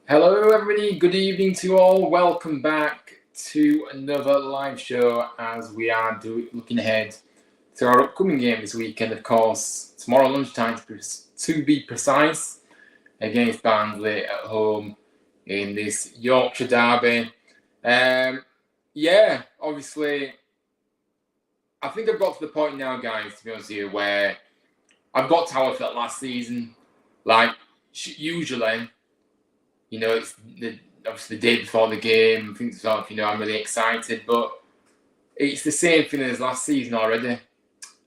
Hello everybody, good evening to you all. Welcome back to another live show as we are looking ahead to our upcoming game this weekend, of course, tomorrow lunchtime to be precise, against Barnsley at home in this Yorkshire derby. Obviously, I think I've got to the point now, guys, to be honest with you, where I've got to how I felt last season. Like, usually, you know, it's obviously the day before the game, I think to myself, you know, I'm really excited, but it's the same thing as last season already.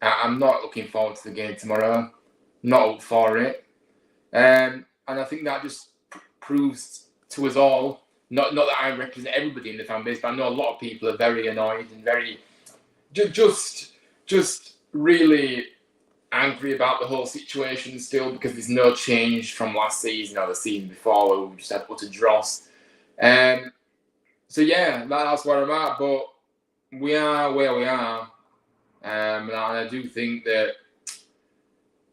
I'm not looking forward to the game tomorrow. Not up for it. And I think that just proves to us all, not that I represent everybody in the fan base, but I know a lot of people are very annoyed and very just really angry about the whole situation still, because there's no change from last season or the season before where we just had utter dross. So yeah, that's where I'm at, but we are where we are. And I do think that,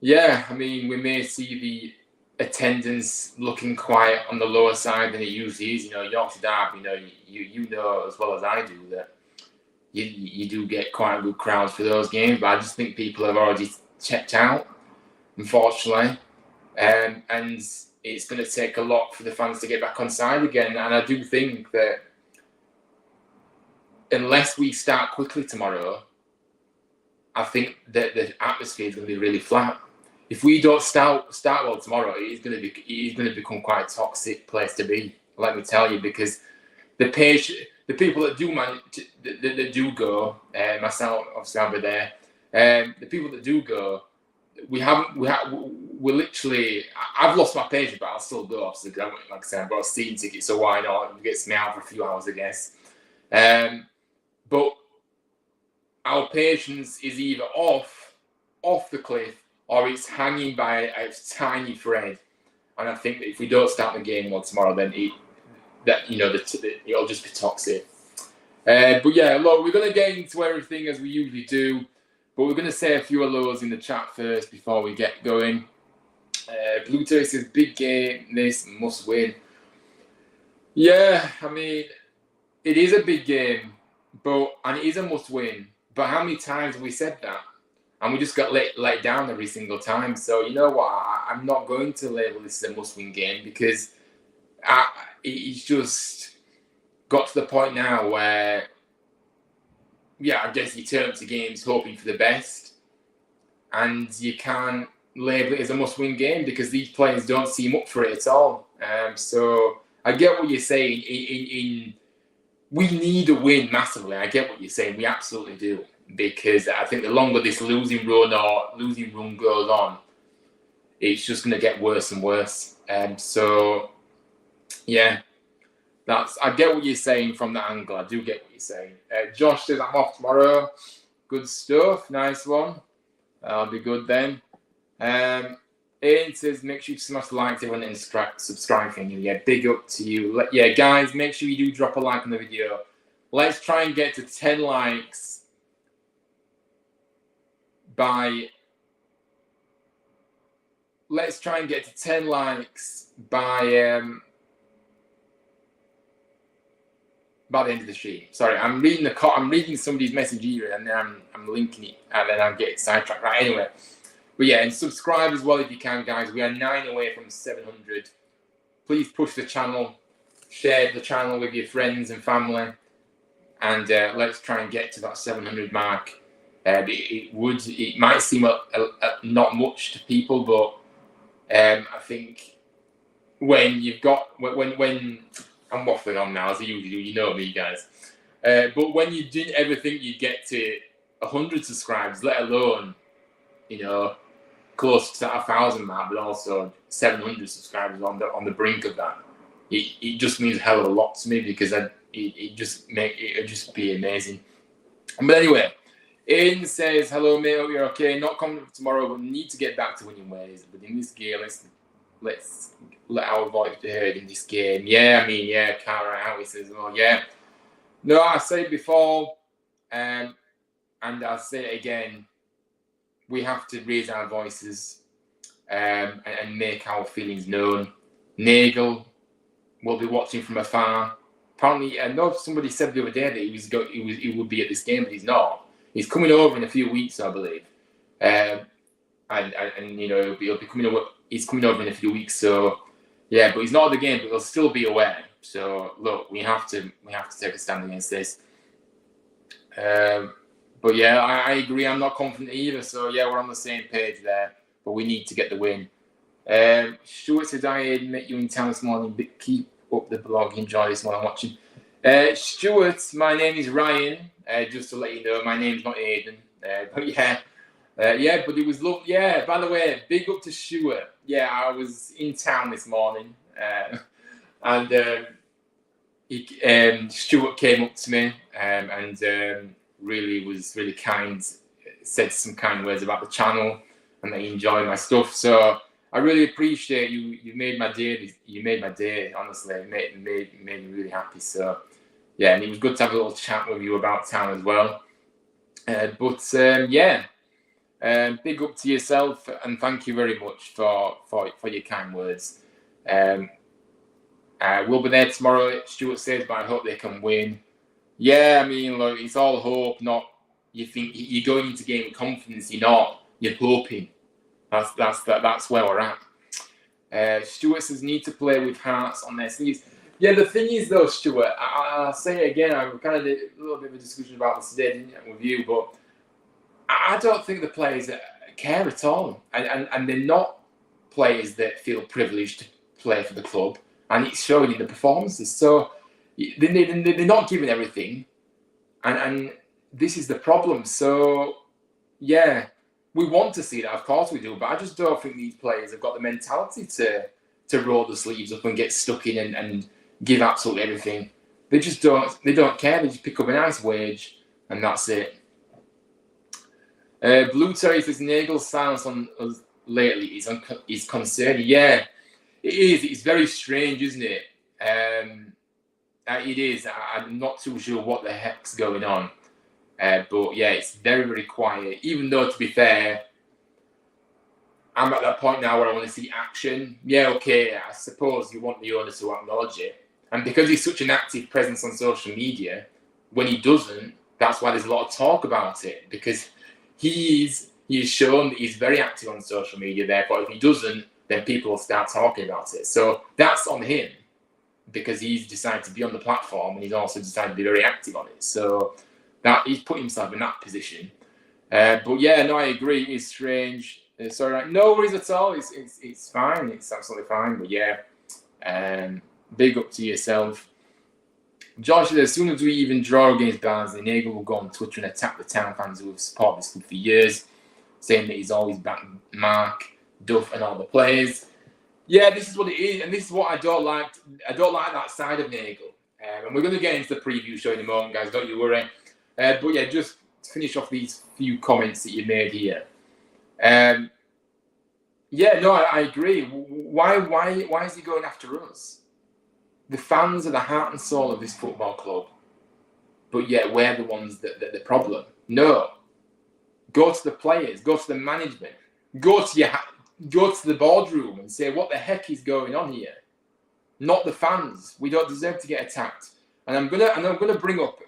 yeah, I mean, we may see the attendance looking quiet on the lower side than it usually is. You know, Yorkshire derby, you know as well as I do that you do get quite good crowds for those games, but I just think people have already checked out, unfortunately, and it's going to take a lot for the fans to get back on side again. And I do think that unless we start quickly tomorrow, I think that the atmosphere is going to be really flat. If we don't start well tomorrow, it's going to become quite a toxic place to be. Let me tell you, because the the people that do manage that do go, myself obviously I'll be there. The people that do go, we're literally. I've lost my patience, but I'll still go. Obviously, like I said, I've got a season ticket, so why not? It gets me out for a few hours, I guess. But our patience is either off the cliff, or it's hanging by a tiny thread. And I think that if we don't start the game on tomorrow, then it'll just be toxic. But yeah, look, we're going to get into everything as we usually do, but we're going to say a few hellos in the chat first before we get going. Blue Terry says, big game, this must win. Yeah, I mean, it is a big game, and it is a must win. But how many times have we said that? And we just got let down every single time. So you know what? I'm not going to label this as a must-win game because it's just got to the point now where, yeah, I guess you turn up to games hoping for the best, and you can't label it as a must-win game because these players don't seem up for it at all. So I get what you're saying. We need a win massively. I get what you're saying. We absolutely do. Because I think the longer this losing run goes on, it's just going to get worse and worse. So, yeah, I get what you're saying from that angle. I do get what you're saying. Josh says, I'm off tomorrow. Good stuff. Nice one. I'll be good then. Ian says, make sure you smash the like button and subscribe for you. Yeah, big up to you. Yeah, guys, make sure you do drop a like on the video. Let's try and get to 10 likes by the end of the stream. Sorry, I'm reading somebody's message here, and then I'm linking it, and then I'm getting sidetracked. Right, anyway. But yeah, and subscribe as well if you can, guys. We are 9 away from 700. Please push the channel, share the channel with your friends and family, and let's try and get to that 700 mark. It might seem not much to people, but I think when I'm waffling on now as I usually do, you know me, guys. But when you didn't ever think you'd get to 100 subscribers, let alone, close to that 1,000 mark, but also 700 subscribers on the brink of that, it just means a hell of a lot to me because it'd just be amazing. But anyway. Ian says, hello mate, hope you're okay. Not confident for tomorrow, but need to get back to winning ways. But in this game, let's let our voice be heard in this game. Yeah, I mean, yeah, Cara out, he says, oh yeah. No, I said it before, and I'll say it again. We have to raise our voices and make our feelings known. Nagel will be watching from afar. Apparently, I know somebody said the other day that he would be at this game, but he's not. He's coming over in a few weeks, I believe, and he'll be coming over. He's coming over in a few weeks, so yeah. But he's not at the game, but he'll still be aware. So look, we have to take a stand against this. But yeah, I agree. I'm not confident either. So yeah, we're on the same page there. But we need to get the win. Stuart says, I met you in town this morning. But keep up the blog. Enjoy this while I'm watching. Stuart, my name is Ryan. Just to let you know, my name's not Aidan. But yeah, but it was lovely. Yeah, by the way, big up to Stuart. Yeah, I was in town this morning, and Stuart came up to me and was really kind. Said some kind words about the channel and that he enjoyed my stuff. So I really appreciate you. You made my day. You made my day. Honestly, it made me really happy. So. Yeah, and it was good to have a little chat with you about town as well. Big up to yourself, and thank you very much for your kind words. We'll be there tomorrow, Stuart says, but I hope they can win. Yeah, I mean, look, it's all hope, not you think you're going into game with confidence. You're not. You're hoping. That's where we're at. Stuart says need to play with hearts on their sleeves. Yeah, the thing is, though, Stuart, I'll say it again, I kind of did a little bit of a discussion about this today, didn't I, with you, but I don't think the players care at all. And they're not players that feel privileged to play for the club, and it's showing in the performances. So they're not giving everything, and this is the problem. So yeah, we want to see that, of course we do, but I just don't think these players have got the mentality to roll the sleeves up and get stuck in and give absolutely everything. They just don't. They don't care. They just pick up a nice wage and that's it. Blue Terry says Nagel's silence on us lately is concerning. Yeah, it is. It's very strange, isn't it? It is. I'm not too sure what the heck's going on. But yeah, it's very, very quiet. Even though, to be fair, I'm at that point now where I want to see action. Yeah, okay, I suppose you want the owner to acknowledge it. And because he's such an active presence on social media, when he doesn't, that's why there's a lot of talk about it. Because he's shown that he's very active on social media. Therefore, if he doesn't, then people will start talking about it. So that's on him, because he's decided to be on the platform and he's also decided to be very active on it. So that he's put himself in that position. But yeah, no, I agree. It's strange. Sorry, no worries at all. It's fine. It's absolutely fine. But yeah, big up to yourself. Josh, as soon as we even draw against Barnsley, Nagel will go on Twitter and attack the town fans who have supported this club for years, saying that he's always backed Mark, Duff, and all the players. Yeah, this is what it is, and this is what I don't like. I don't like that side of Nagel. And we're going to get into the preview show in a moment, guys. Don't you worry. But yeah, just to finish off these few comments that you made here. Yeah, no, I agree. Why is he going after us? The fans are the heart and soul of this football club, but yet we're the ones that the problem. No, go to the players, go to the management, go to the boardroom and say what the heck is going on here. Not the fans. We don't deserve to get attacked. And I'm gonna bring up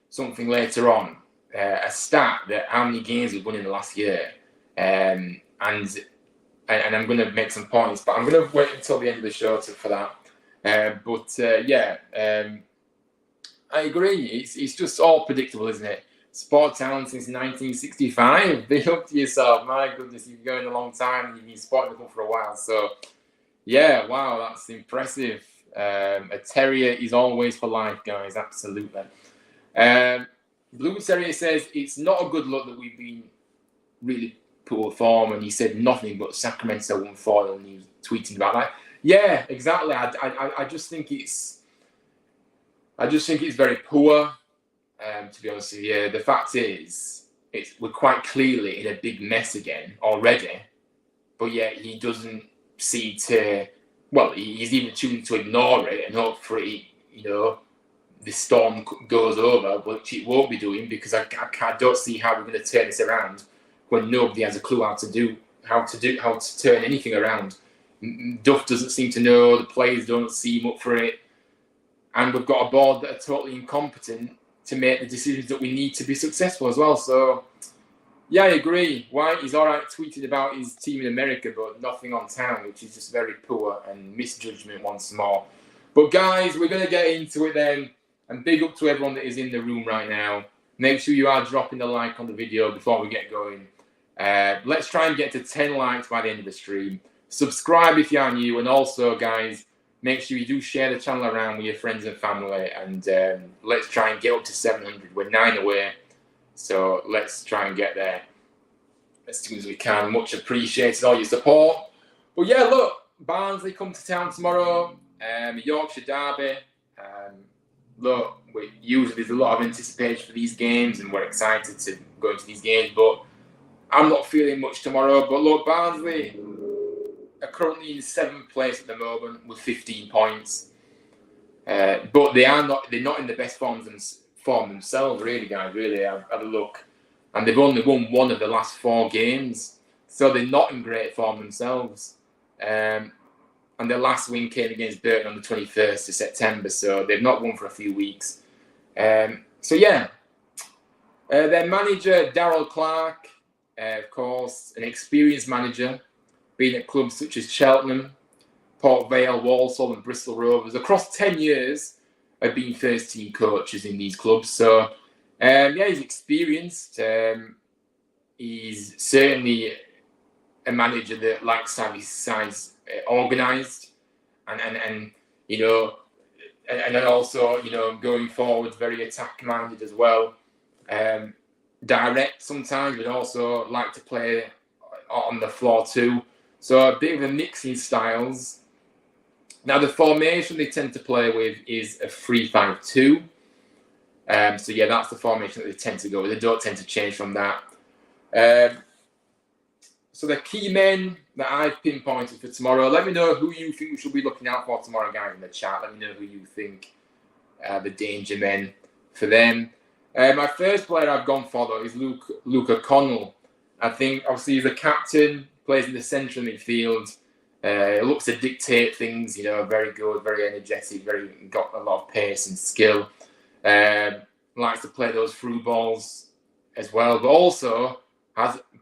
something later on, a stat that how many games we've won in the last year, and I'm going to make some points, but I'm going to wait until the end of the show for that. I agree. It's just all predictable, isn't it? Sport Town since 1965. Big up to yourself. My goodness, you've been going a long time and you've been sporting the club for a while. So, yeah, wow, that's impressive. A terrier is always for life, guys. Absolutely. Blue Terrier says it's not a good look that we've been really poor form, and he said nothing but Sacramento won 4 and he was tweeting about that. Yeah, exactly. I just think it's very poor. To be honest with you, the fact is, we're quite clearly in a big mess again already, but yet he doesn't seem to. Well, he's even choosing to ignore it and hope for it. The storm goes over, which it won't be doing, because I don't see how we're going to turn this around when nobody has a clue how to turn anything around. Duff doesn't seem to know, the players don't seem up for it, and we've got a board that are totally incompetent to make the decisions that we need to be successful as well. So, yeah, I agree. White is all right tweeting about his team in America, but nothing on town, which is just very poor and misjudgment once more. But guys, we're going to get into it then, and big up to everyone that is in the room right now. Make sure you are dropping the like on the video before we get going. Let's try and get to 10 likes by the end of the stream. Subscribe if you are new, and also, guys, make sure you do share the channel around with your friends and family, and let's try and get up to 700. We're 9 away, so let's try and get there as soon as we can. Much appreciated, all your support. But yeah, look, Barnsley come to town tomorrow, Yorkshire derby. Look, usually there's a lot of anticipation for these games, and we're excited to go into these games, but I'm not feeling much tomorrow. But look, Barnsley are currently in 7th place at the moment with 15 points. But they're not in the best form themselves, really, guys. Really, I've had a look. And they've only won 1 of the last 4 games. So they're not in great form themselves. And their last win came against Burton on the 21st of September. So they've not won for a few weeks. So, yeah. Their manager, Darryl Clark, of course, an experienced manager, been at clubs such as Cheltenham, Port Vale, Walsall and Bristol Rovers. Across 10 years, have been first-team coaches in these clubs. So, yeah, he's experienced. He's certainly a manager that likes to have his sides organised. And and then also, going forward, very attack-minded as well. Direct sometimes, but also like to play on the floor too. So a bit of a mix in styles. Now, the formation they tend to play with is a 3-5-2. So, yeah, that's the formation that they tend to go with. They don't tend to change from that. So the key men that I've pinpointed for tomorrow, let me know who you think we should be looking out for tomorrow, guys, in the chat. Let me know who you think the danger men for them. My first player I've gone for, though, is Luke O'Connell. I think, obviously, he's the captain, plays in the centre of midfield. Looks to dictate things, very good, very energetic, got a lot of pace and skill. Likes to play those through balls as well, but also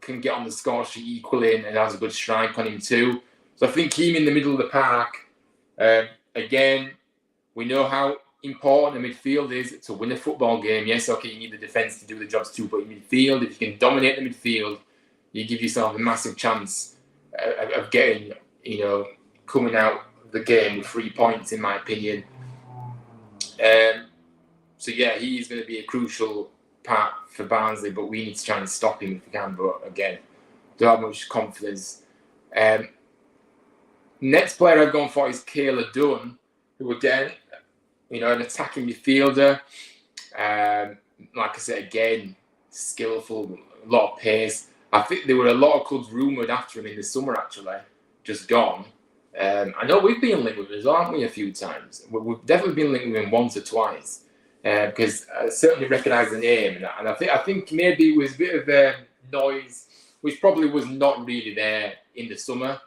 can get on the score sheet equally and has a good strike on him too. So I think him in the middle of the park. Again, we know how important the midfield is to win a football game. Yes, okay, you need the defence to do the jobs too, but in midfield, if you can dominate the midfield, you give yourself a massive chance of getting, coming out the game with 3 points, in my opinion. So yeah, he's going to be a crucial part for Barnsley, but we need to try and stop him if we can. But again, don't have much confidence. Next player I've gone for is Kayla Dunn, who again, an attacking midfielder. Like I said, again, skillful, a lot of pace. I think there were a lot of clubs rumoured after him in the summer, actually, just gone. I know we've been linked with him, aren't we, a few times? We've definitely been linked with him once or twice. Because I certainly recognise the name, and I think maybe it was a bit of noise, which probably was not really there in the summer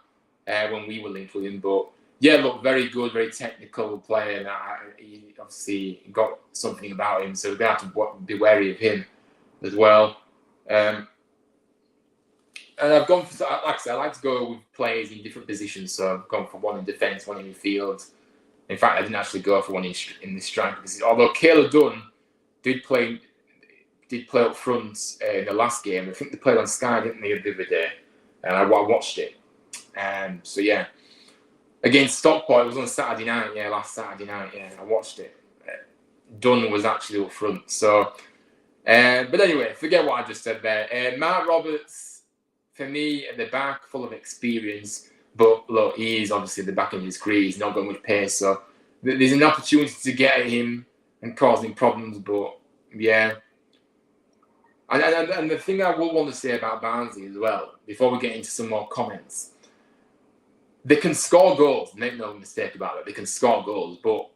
when we were linked with him. But yeah, look, very good, very technical player, and he obviously got something about him, so we have to be wary of him as well. And I've gone for, like I said, I like to go with players in different positions, so I've gone for one in defence, one in midfield. In fact, I didn't actually go for one in the striker position. Although Kayla Dunn did play up front in the last game. I think they played on Sky, didn't they, the other day? And I watched it. So yeah, against Stockport, it was on Saturday night. Yeah, last Saturday night. Yeah, I watched it. Dunn was actually up front. So, but anyway, forget what I just said there. Mark Roberts, for me, at the back, full of experience. But look, he is obviously at the back of his career. He's not got much pace, so there's an opportunity to get at him and cause him problems. But yeah, and the thing I will want to say about Barnsley as well, before we get into some more comments, they can score goals. Make no mistake about it. They can score goals, but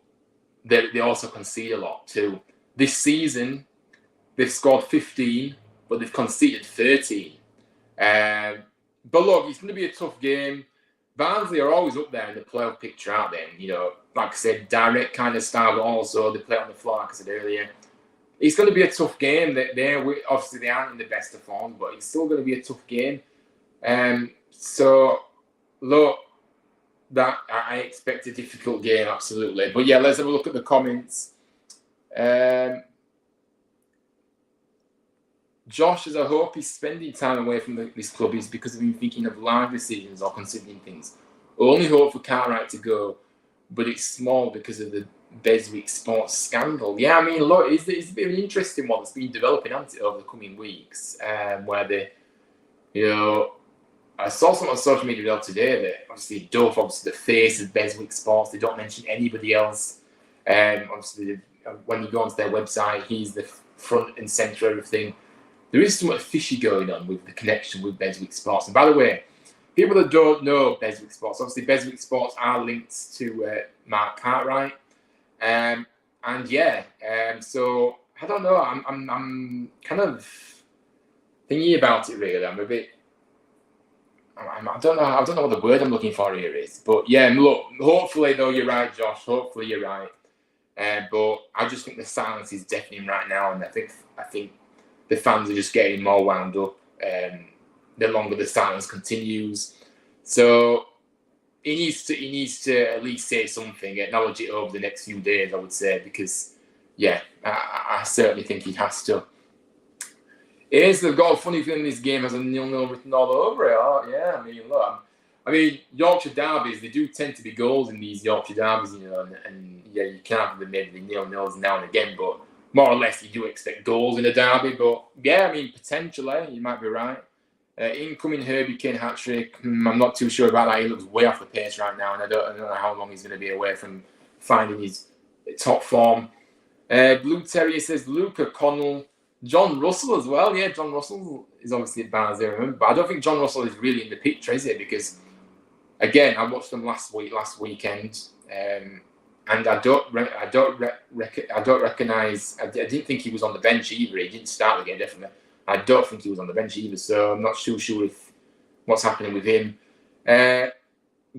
they also concede a lot too. This season, they've scored 15, but they've conceded 13. But look, it's going to be a tough game. Barnsley are always up there in the playoff picture, aren't they? And, like I said, direct kind of style, but also they play on the floor, like I said earlier. It's going to be a tough game. Obviously, they aren't in the best of form, but it's still going to be a tough game. So, look, that I expect a difficult game, absolutely. But yeah, let's have a look at the comments. Josh says, I hope he's spending time away from this club is because of him thinking of life decisions or considering things. Only hope for Cartwright to go, but it's small because of the Beswick sports scandal. Yeah, I mean, look, it's a bit of an interesting one that's been developing, hasn't it, over the coming weeks, where they, I saw something on social media the other today that obviously Duff, the face of Beswick Sports, they don't mention anybody else. Obviously, when you go onto their website, he's the front and centre of everything. There is something fishy going on with the connection with Beswick Sports. And by the way, people that don't know Beswick Sports, obviously Beswick Sports are linked to Mark Cartwright. So I don't know. I'm kind of thingy about it really. I'm a bit. I don't know what the word I'm looking for here is. But yeah, look. Hopefully, though, you're right, Josh. Hopefully, you're right. But I just think the silence is deafening right now, and I think the fans are just getting more wound up the longer the silence continues. So he needs to at least say something, acknowledge it over the next few days, I would say, because yeah, I certainly think he has to. They've got a funny feeling this game has a 0-0 written all over it. Oh, yeah, I mean, look, I mean, Yorkshire derbies, they do tend to be goals in these Yorkshire derbies, and yeah, you can have the maybe 0-0s now and again, but more or less you do expect goals in a derby. But yeah, I mean, potentially, you might be right. Incoming Herbie Kane hat-trick, I'm not too sure about that. He looks way off the pace right now, and I don't know how long he's going to be away from finding his top form. Blue Terrier says Luca Connell, John Russell as well. Yeah, John Russell is obviously at Barnsley, but I don't think John Russell is really in the picture, is it? Because again, I watched them last weekend, and I don't recognise. I didn't think he was on the bench either. He didn't start the game, definitely. I don't think he was on the bench either, so I'm not too sure if what's happening with him.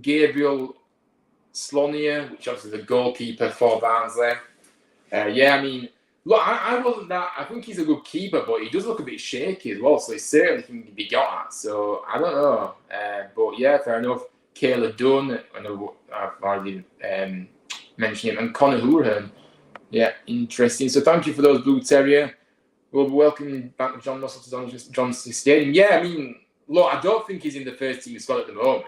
Gabriel Slonier, which obviously is the goalkeeper for Barnsley. Yeah, I mean, look, I wasn't that. I think he's a good keeper, but he does look a bit shaky as well, so he certainly can be got at. So I don't know, but yeah, fair enough. Kayla Dunn, I know I've already mentioned him, and Conor Hoorhan. Yeah, interesting. So thank you for those, Blue Terrier. We'll be welcoming back John Russell to Johnson Stadium. Yeah, I mean, look, I don't think he's in the first team squad at the moment.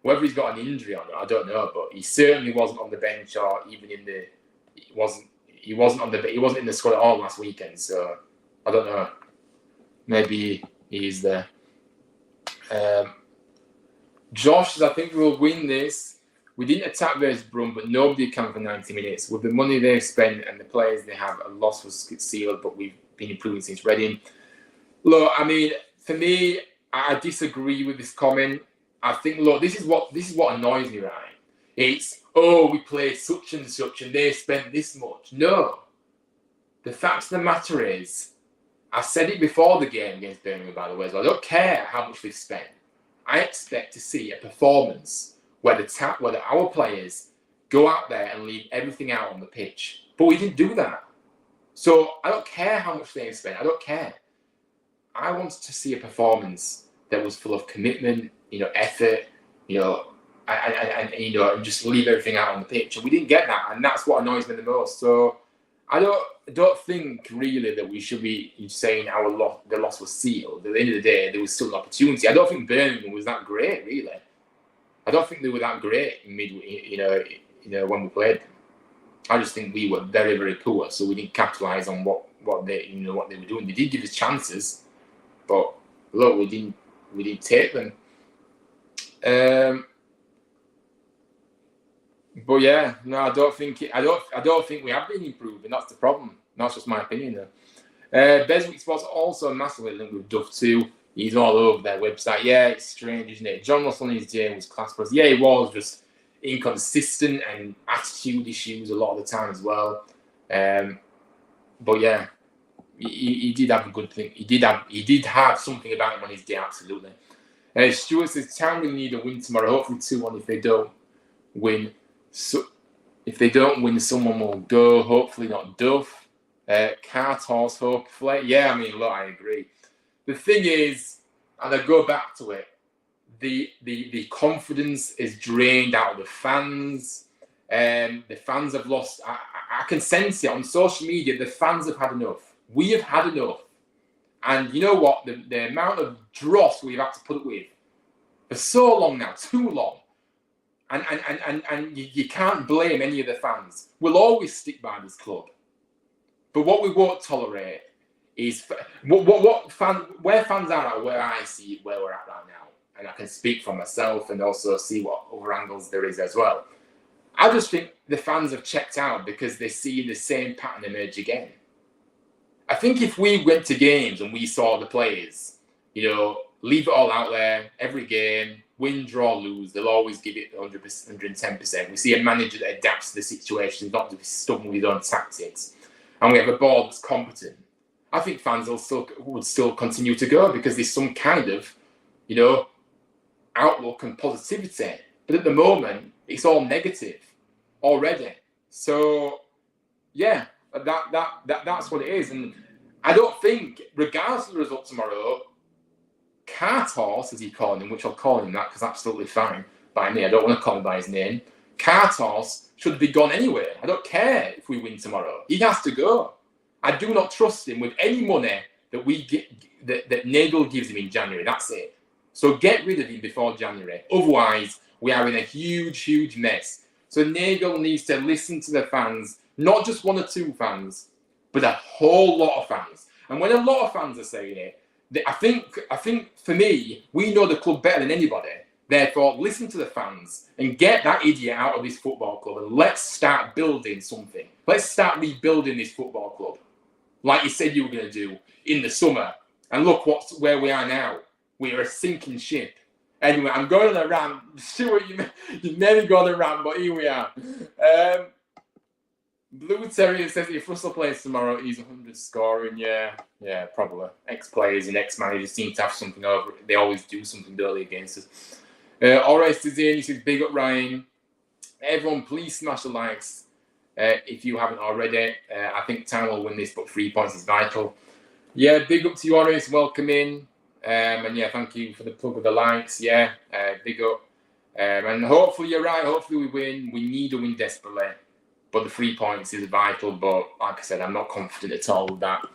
Whether he's got an injury or not, I don't know. But he certainly wasn't on the bench or even in the. He wasn't in the squad at all last weekend. So I don't know. Maybe he's there. Josh says, I think we'll win this. We didn't attack versus Brum, but nobody can for 90 minutes. With the money they've spent and the players they have, a loss was sealed, but we've been improving since Reading. Look, I mean, for me, I disagree with this comment. I think, look, this is what annoys me, right? It's, we played such and such and they spent this much. No. The fact of the matter is, I said it before the game against Birmingham, by the way, so I don't care how much we've spent. I expect to see a performance where our players go out there and leave everything out on the pitch. But we didn't do that. So I don't care how much they've spent. I don't care. I want to see a performance that was full of commitment, effort, and just leave everything out on the pitch. And we didn't get that, and that's what annoys me the most. So I don't think really that we should be saying the loss was sealed. At the end of the day, there was still an opportunity. I don't think Birmingham was that great, really. I don't think they were that great when we played them. I just think we were very, very poor, so we didn't capitalise on what they were doing. They did give us chances, but look, we didn't take them. But yeah, no, I don't think we have been improving. That's the problem. That's just my opinion, though. Beswick Sports also massively linked with Duff too. He's all over their website. Yeah, it's strange, isn't it? John Russell in his day was class for us. Yeah, he was just inconsistent and attitude issues a lot of the time as well. But yeah, he did have a good thing. He did have something about him on his day, absolutely. Stuart says Town really need a win tomorrow. Hopefully 2-1 if they don't win. So if they don't win, someone will go. Hopefully not Duff. Cart horse, hopefully. Yeah, I mean, look, I agree. The thing is, and I go back to it, the confidence is drained out of the fans. The fans have lost. I can sense it on social media. The fans have had enough. We have had enough. And you know what? The amount of dross we've had to put up with for so long now, too long. And you can't blame any of the fans. We'll always stick by this club. But what we won't tolerate is where fans are at, where I see where we're at right now. And I can speak for myself and also see what other angles there is as well. I just think the fans have checked out because they see the same pattern emerge again. I think if we went to games and we saw the players, leave it all out there, every game, win, draw, lose, they'll always give it 100%, 110%. We see a manager that adapts to the situation, not to be stubborn with his own tactics. And we have a board that's competent. I think fans would still continue to go because there's some kind of, outlook and positivity. But at the moment, it's all negative already. So, yeah, that's what it is. And I don't think, regardless of the result tomorrow, Cart Horse, as he called him, which I'll call him that because absolutely fine by me. I don't want to call him by his name. Cart Horse should be gone anyway. I don't care if we win tomorrow. He has to go. I do not trust him with any money that we get that Nagel gives him in January. That's it. So get rid of him before January. Otherwise, we are in a huge mess. So Nagel needs to listen to the fans, not just one or two fans, but a whole lot of fans. And when a lot of fans are saying it, I think for me, we know the club better than anybody. Therefore, listen to the fans and get that idiot out of this football club and let's start building something. Let's start rebuilding this football club, like you said you were going to do in the summer. And look where we are now. We are a sinking ship. Anyway, I'm going on a rant. Stuart, you made me go on a rant, but here we are. Blue Terrier says if Russell plays tomorrow, he's 100 scoring. Yeah, probably. Ex-players and ex-managers seem to have something over. They always do something dirty against us. Orest is in. He says, big up Ryan. Everyone, please smash the likes if you haven't already. I think Town will win this, but 3 points is vital. Yeah, big up to you, Orest. Welcome in. And yeah, thank you for the plug of the likes. Yeah, big up. And hopefully you're right. Hopefully we win. We need to win desperately. But the 3 points is vital. But like I said, I'm not confident at all with that.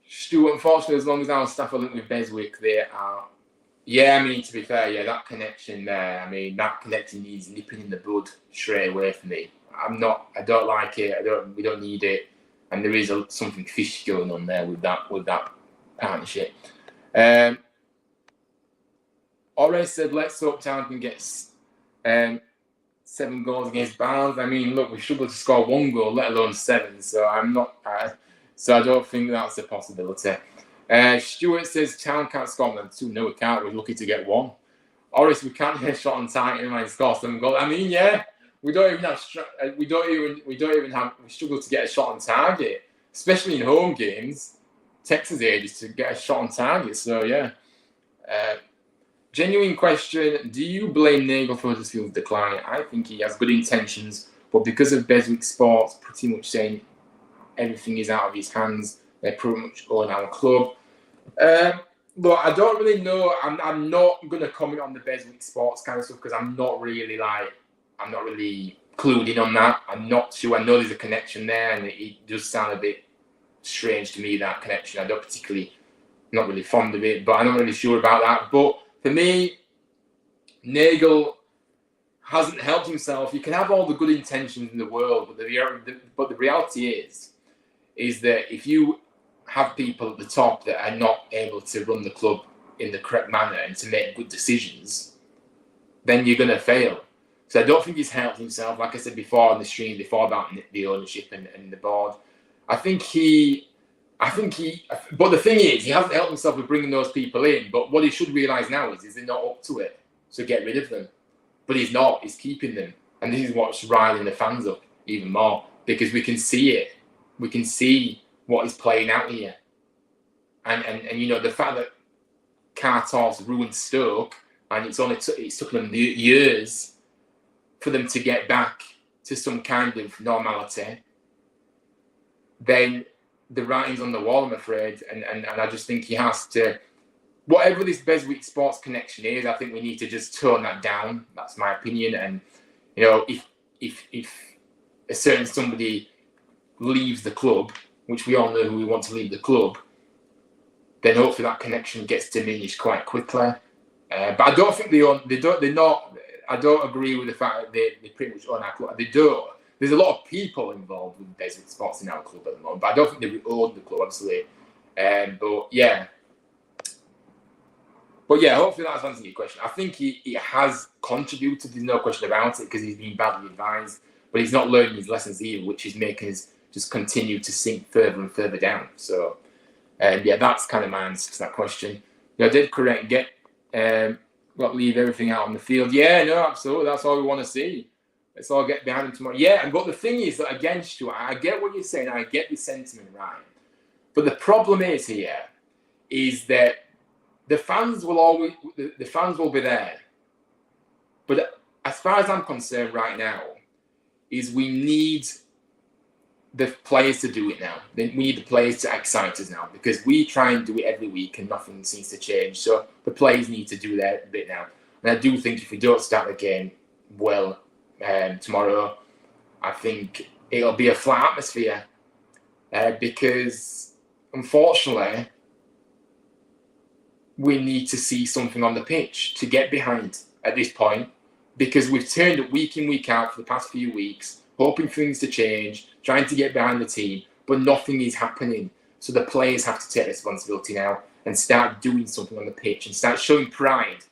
Stuart, unfortunately, as long as our staff are linked with Beswick, they are. Yeah, I mean, to be fair, yeah, that connection there, I mean, that connection needs nipping in the bud straight away for me. I don't like it. We don't need it. And there is something fishy going on there with that partnership. Ore said, let's hope Town can get 7 goals against Barnsley. I mean, look, we struggled to score 1 goal, let alone 7. So so I don't think that's a possibility. Stuart says Town can't score them 2. No, we can't. We're lucky to get 1. Oris, we can't hit a shot on target and score 7 goals. I mean, yeah, we struggle to get a shot on target, especially in home games. Texas ages to get a shot on target. So yeah. Genuine question: do you blame Nagel for Huddersfield's decline? I think he has good intentions, but because of Beswick Sports pretty much saying everything is out of his hands, they're pretty much going our club. Look, I don't really know. I'm not going to comment on the Beswick Sports kind of stuff because I'm not really clued in on that. I'm not sure. I know there's a connection there, and it does sound a bit strange to me, that connection. I don't not really fond of it, but I'm not really sure about that. But for me, Nagel hasn't helped himself. You can have all the good intentions in the world, but the reality is that if you have people at the top that are not able to run the club in the correct manner and to make good decisions, then you're going to fail. So I don't think he's helped himself. Like I said before on the stream, before about the ownership and the board, but the thing is, he hasn't helped himself with bringing those people in. But what he should realise now is they're not up to it. So get rid of them. But he's not. He's keeping them. And this is what's riling the fans up even more. Because we can see it. We can see what is playing out here. And you know, the fact that Cartos ruined Stoke, and it's took them years for them to get back to some kind of normality, then the writing's on the wall, I'm afraid. And I just think he has to, whatever this Beswick Sports connection is, I think we need to just tone that down. That's my opinion. And, you know, if a certain somebody leaves the club, which we all know who we want to leave the club, then hopefully that connection gets diminished quite quickly. But I don't think I don't agree with the fact that they pretty much own our club. They don't. There's a lot of people involved with Beswick Sports in our club at the moment, but I don't think they own the club, obviously. But yeah, hopefully that's answering your question. I think he has contributed, there's no question about it, because he's been badly advised, but he's not learning his lessons either, which is making us just continue to sink further and further down. So, that's kind of my answer to that question. I did correct, got to leave everything out on the field. Yeah, no, absolutely, that's all we want to see. Let's all get behind him tomorrow. Yeah, but the thing is that, again, Stuart, I get what you're saying, I get the sentiment, right? But the problem is that the fans will be there. But as far as I'm concerned right now, is we need the players to do it now. We need the players to excite us now, because we try and do it every week and nothing seems to change. So the players need to do their bit now. And I do think if we don't start the game well tomorrow, I think it'll be a flat atmosphere because, unfortunately, we need to see something on the pitch to get behind at this point, because we've turned up week in, week out for the past few weeks, hoping for things to change, trying to get behind the team, but nothing is happening. So the players have to take responsibility now and start doing something on the pitch and start showing pride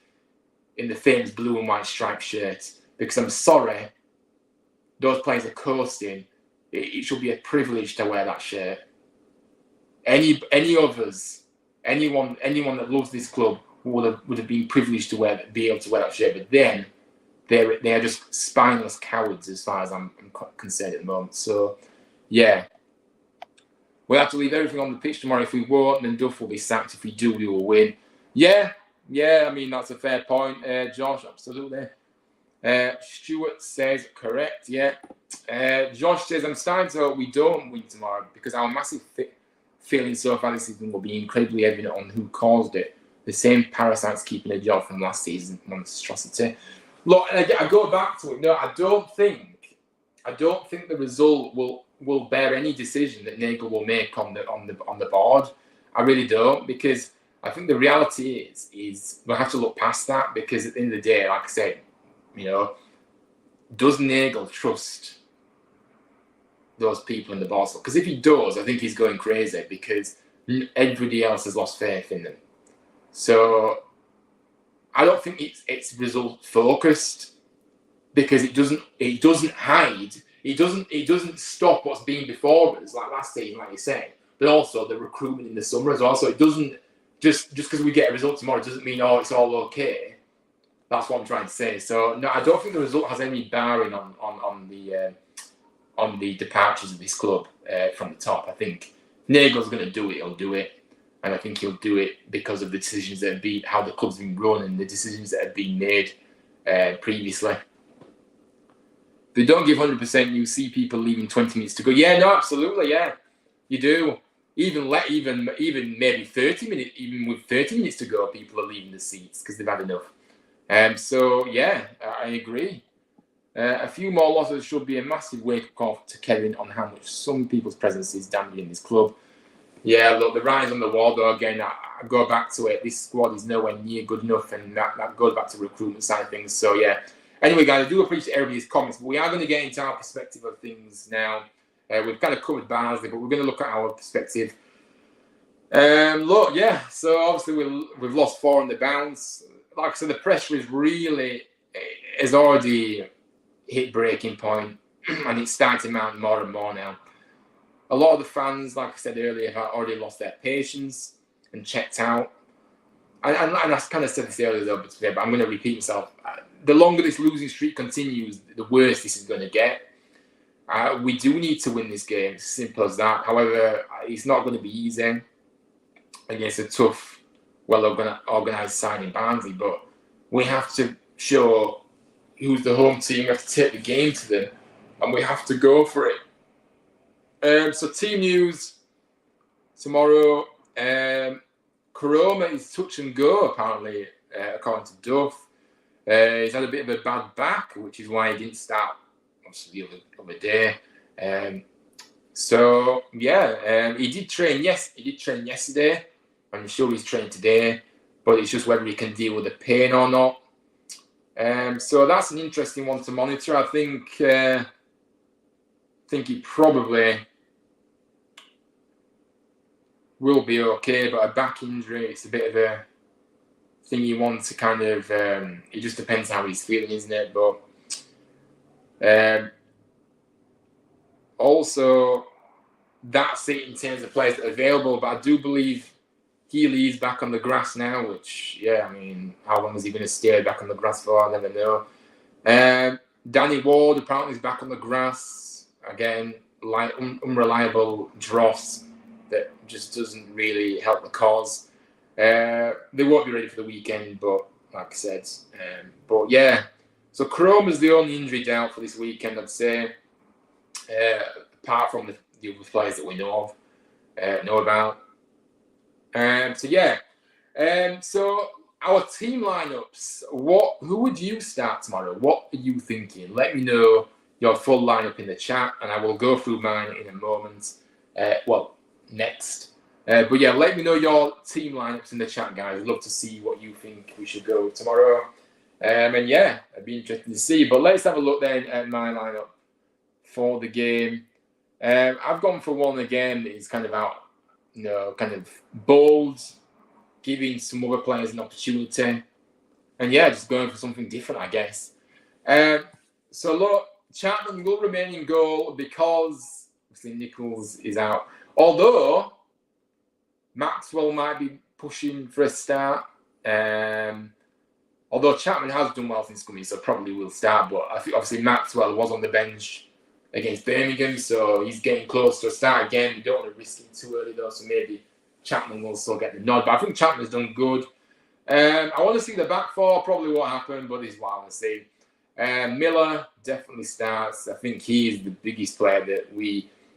in the famous blue and white striped shirt. Because I'm sorry, those players are coasting. It should be a privilege to wear that shirt. Any of us, anyone that loves this club would have been privileged to be able to wear that shirt. But then they are just spineless cowards as far as I'm concerned at the moment. So yeah, we'll have to leave everything on the pitch tomorrow. If we won't, then Duff will be sacked. If we do, we will win. Yeah. I mean, that's a fair point, Josh. Absolutely. Stuart says correct. Yeah. Josh says, I'm starting to hope we don't win tomorrow, because our massive feeling so far this season will be incredibly evident on who caused it. The same parasites keeping a job from last season. Monstrosity. Look, I go back to it. No, I don't think the result will bear any decision that Nagel will make on the board. I really don't, because I think the reality is we'll have to look past that, because at the end of the day, like I said, does Nagel trust those people in the boss? Because if he does, I think he's going crazy, because everybody else has lost faith in them. So I don't think it's result focused, because it doesn't hide. It doesn't stop what's been before us, like last season, like you said, but also the recruitment in the summer as well. So it doesn't just because we get a result tomorrow doesn't mean it's all okay. That's what I'm trying to say. So no, I don't think the result has any bearing on the departures of this club from the top. I think Nagel's going to do it. He'll do it, and I think he'll do it because of the decisions that have been, how the club's been run, and the decisions that have been made previously. If they don't give 100%, you see people leaving 20 minutes to go. Yeah, no, absolutely, yeah, you do. Even maybe 30 minutes, even with 30 minutes to go, people are leaving the seats because they've had enough. So yeah, I agree. A few more losses should be a massive wake-up call to Kevin on how much some people's presence is damaging this club. Yeah, look, the writing's on the wall, though. Again, I go back to it. This squad is nowhere near good enough, and that goes back to recruitment side of things. So yeah. Anyway, guys, I do appreciate everybody's comments, but we are going to get into our perspective of things now. We've kind of covered Barnsley, but we're going to look at our perspective. Look, yeah, so obviously we've lost 4 on the bounce. Like I said, the pressure has already hit breaking point, and it's starting to mount more and more now. A lot of the fans, like I said earlier, have already lost their patience and checked out. And I kind of said this earlier, though, but I'm going to repeat myself. The longer this losing streak continues, the worse this is going to get. We do need to win this game, simple as that. However, it's not going to be easy against a tough, well-organised side in Barnsley, but we have to show who's the home team. We have to take the game to them, and we have to go for it. So team news tomorrow. Koroma is touch and go, apparently, according to Duff. He's had a bit of a bad back, which is why he didn't start obviously the other day. He did train. Yes, he did train yesterday. I'm sure he's trained today, but it's just whether he can deal with the pain or not. So that's an interesting one to monitor. I think he probably will be okay, but a back injury, it's a bit of a thing you want to kind of, it just depends how he's feeling, isn't it? But also, that's it in terms of players that are available, but I do believe Healy's back on the grass now, which, yeah, I mean, how long is he going to stay back on the grass for? I never know. Danny Ward apparently is back on the grass. Again, like unreliable dross that just doesn't really help the cause. They won't be ready for the weekend, but like I said. But yeah, so Chrome is the only injury doubt for this weekend, I'd say, apart from the other players that we know about. So our team lineups. Who would you start tomorrow? What are you thinking? Let me know your full lineup in the chat, and I will go through mine in a moment. Next. But yeah, let me know your team lineups in the chat, guys. I'd love to see what you think we should go tomorrow. And yeah, I'd be interested to see. But let's have a look then at my lineup for the game. I've gone for one again that is kind of out, kind of bold, giving some other players an opportunity. And yeah, just going for something different, I guess. So look, Chapman will remain in goal because obviously Nichols is out. Although Maxwell might be pushing for a start. Although Chapman has done well since coming, so probably will start. But I think obviously Maxwell was on the bench against Birmingham, so he's getting close to a start again. You don't want to risk it too early though, so maybe Chapman will still get the nod. But I think Chapman's done good. I want to see the back four, probably what happened, but this is what I want to see. Miller definitely starts. I think he is the biggest player that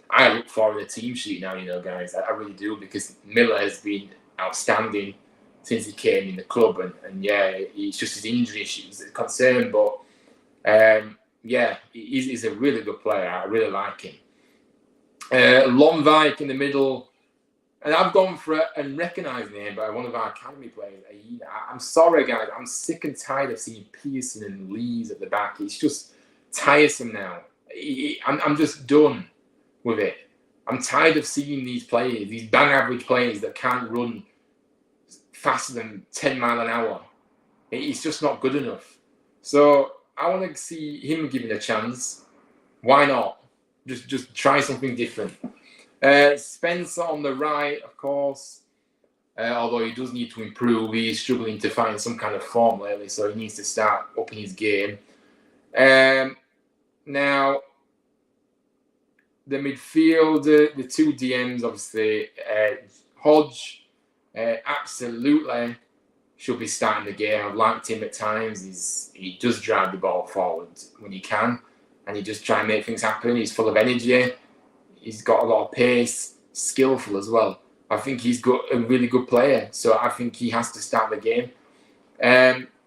I look for in the team sheet now, guys. I really do, because Miller has been outstanding since he came in the club. And yeah, it's just his injury issues that concern. But yeah, he's a really good player. I really like him. Lomvik in the middle. And I've gone for an unrecognised name by one of our academy players. I'm sorry, guys. I'm sick and tired of seeing Pearson and Lees at the back. It's just tiresome now. I'm just done with it. I'm tired of seeing these players, these bang average players that can't run faster than 10 miles an hour. It's just not good enough. So I want to see him given a chance. Why not? Just try something different. Spencer on the right, of course. Although he does need to improve. He's struggling to find some kind of form lately, so he needs to start upping his game. Now, the midfield, the two DMs, obviously, Hodge, absolutely should be starting the game. I've liked him at times. He does drive the ball forward when he can, and he just try and make things happen. He's full of energy. He's got a lot of pace, skillful as well. I think he's got a really good player, so I think he has to start the game.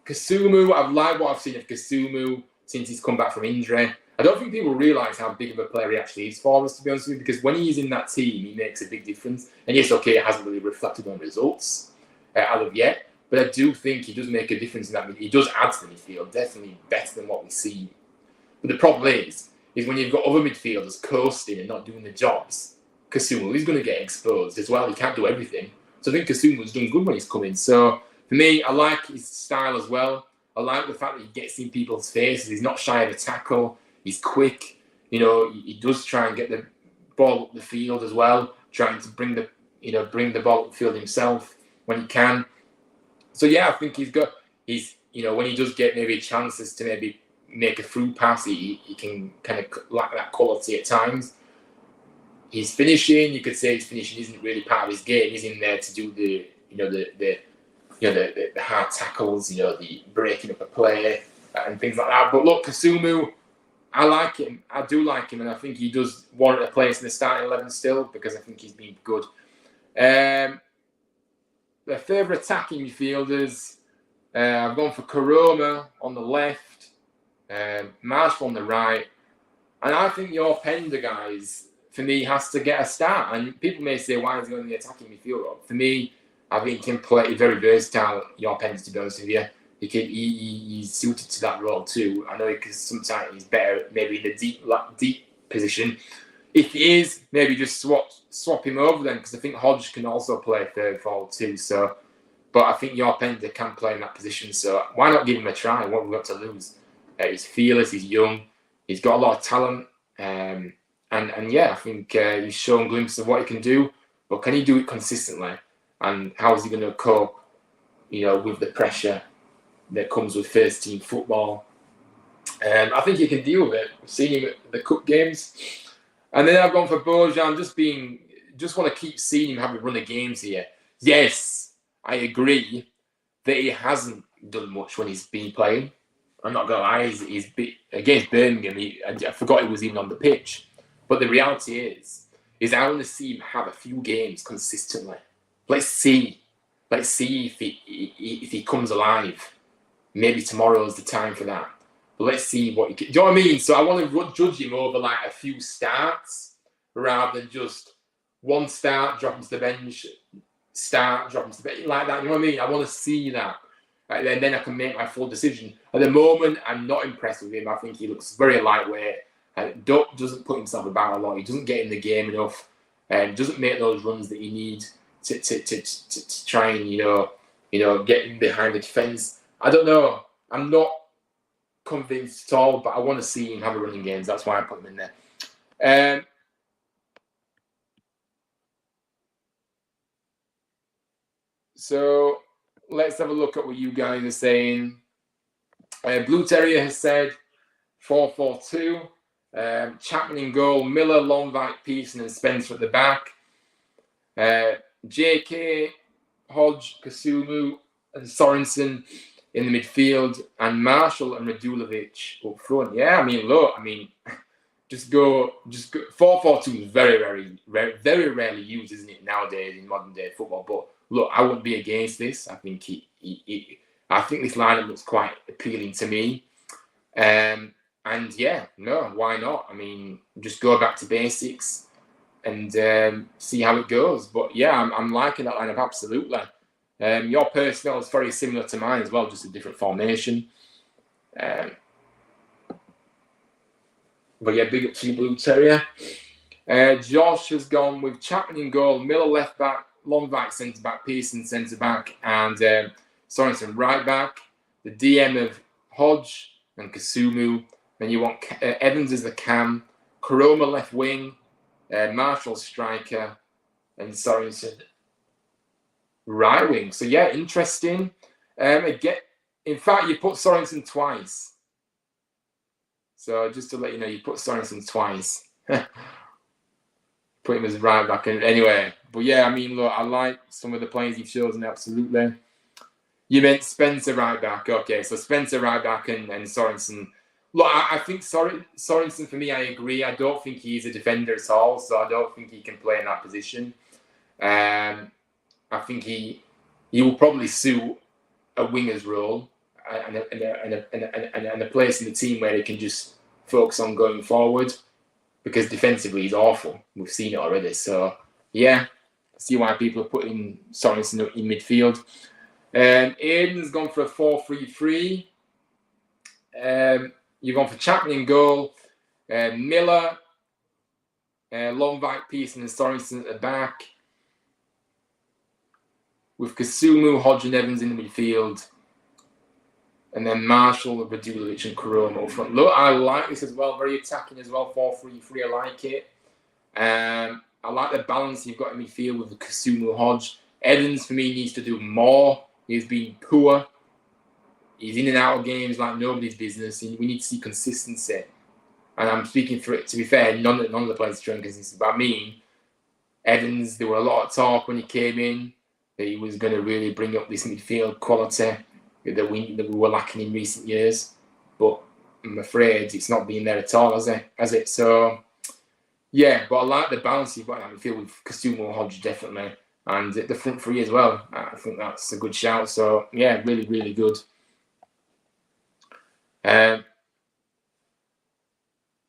Kasumu, I've liked what I've seen of Kasumu since he's come back from injury. I don't think people realise how big of a player he actually is for us, to be honest with you, because when he's in that team, he makes a big difference. And yes, okay, it hasn't really reflected on results as of yet, but I do think he does make a difference in that. He does add to the midfield, definitely better than what we see. But the problem is when you've got other midfielders coasting and not doing the jobs, Kasumu is going to get exposed as well. He can't do everything. So I think Kasumu's done good when he's come in. So for me, I like his style as well. I like the fact that he gets in people's faces. He's not shy of a tackle. He's quick. He does try and get the ball up the field as well, trying to bring the ball up the field himself when he can. So yeah, I think when he does get maybe chances to maybe make a through pass, he can kind of lack that quality at times. His finishing, you could say his finishing isn't really part of his game. He's in there to do the hard tackles, the breaking up a play and things like that. But look, Kasumu, I like him. I do like him, and I think he does warrant a place in the starting 11 still, because I think he's been good. Their favourite attacking midfielders, I've gone for Koroma on the left, Marshall on the right, and I think your Pender, guys, for me, has to get a start. And people may say, why is he on the attacking midfield? For me, I think he can play very versatile, your Pender, to be honest with you. He's suited to that role too. I know because sometimes he's better maybe in the deep position. If he is, maybe just swap him over then, because I think Hodge can also play third forward too. So, but I think your Pender can play in that position. So why not give him a try? What have we got to lose? He's fearless. He's young. He's got a lot of talent. And yeah, I think he's shown glimpses of what he can do. But can he do it consistently? And how is he going to cope, with the pressure that comes with first team football? I think he can deal with it. We've seen him at the cup games. And then I've gone for Bojan, just want to keep seeing him have a run of games here. Yes, I agree that he hasn't done much when he's been playing. I'm not going to lie, he's against Birmingham, I forgot he was even on the pitch. But the reality is I want to see him have a few games consistently. Let's see if he comes alive. Maybe tomorrow's the time for that. But let's see what he can. Do you know what I mean? So I want to judge him over like a few starts rather than just one start, drop him to the bench, start, drop him to the bench, like that. You know what I mean? I want to see that. And then I can make my full decision. At the moment, I'm not impressed with him. I think he looks very lightweight. Doesn't put himself about a lot. He doesn't get in the game enough. Doesn't make those runs that you need to try and get in behind the defence. I don't know. I'm not convinced at all, but I want to see him have a run in games. That's why I put him in there. So let's have a look at what you guys are saying. Blue Terrier has said 4-4-2. Chapman in goal, Miller, Longvite, Pearson and Spencer at the back. JK, Hodge, Kasumu and Sorensen in the midfield, and Marshall and Radulovic up front. Yeah, just go 4-4-2 is very rarely used, isn't it, nowadays in modern day football? But look, I wouldn't be against this. I think I think this lineup looks quite appealing to me. And yeah, no, why not? Just go back to basics and see how it goes. But yeah, I'm liking that lineup absolutely. Your personnel is very similar to mine as well, just a different formation. But yeah, big up to you, Blue Terrier. Josh has gone with Chapman in goal, Miller left back, Longvite centre back, Pearson centre back, and Sorensen right back. The DM of Hodge and Kasumu. Then you want Evans as the cam, Koroma left wing, Marshall striker, and Sorensen right wing. So yeah, interesting. Again, in fact, you put Sorensen twice. So just to let you know, you put Sorensen twice. Put him as right back. And anyway, but yeah, look, I like some of the players you've chosen, absolutely. You meant Spencer right back. Okay, so Spencer right back and Sorensen. Look, I think Sorensen, for me, I agree. I don't think he's a defender at all, so I don't think he can play in that position. I think he will probably suit a winger's role and a place in the team where he can just focus on going forward, because defensively he's awful. We've seen it already. So yeah, see why people are putting Sorensen in midfield. Aiden's gone for a 4-3-3. You've gone for Chapman in goal, Miller, Longvite, Pearson and Sorensen at the back, with Kasumu, Hodge and Evans in the midfield, and then Marshall, Radulovic and Koroma up front. Look, I like this as well, very attacking as well, 4-3-3, I like it. I like the balance you've got in midfield with the Kasumu, Hodge. Evans, for me, needs to do more. He's been poor. He's in and out of games like nobody's business. We need to see consistency. And I'm speaking for it, to be fair, none of the players are showing consistency. But Evans, there were a lot of talk when he came in that he was going to really bring up this midfield quality that we were lacking in recent years. But I'm afraid it's not been there at all, has it? So, yeah, but I like the balance you've got in that midfield with Kasumu, Hodge, definitely. And the front three as well. I think that's a good shout. So, yeah, really, really good.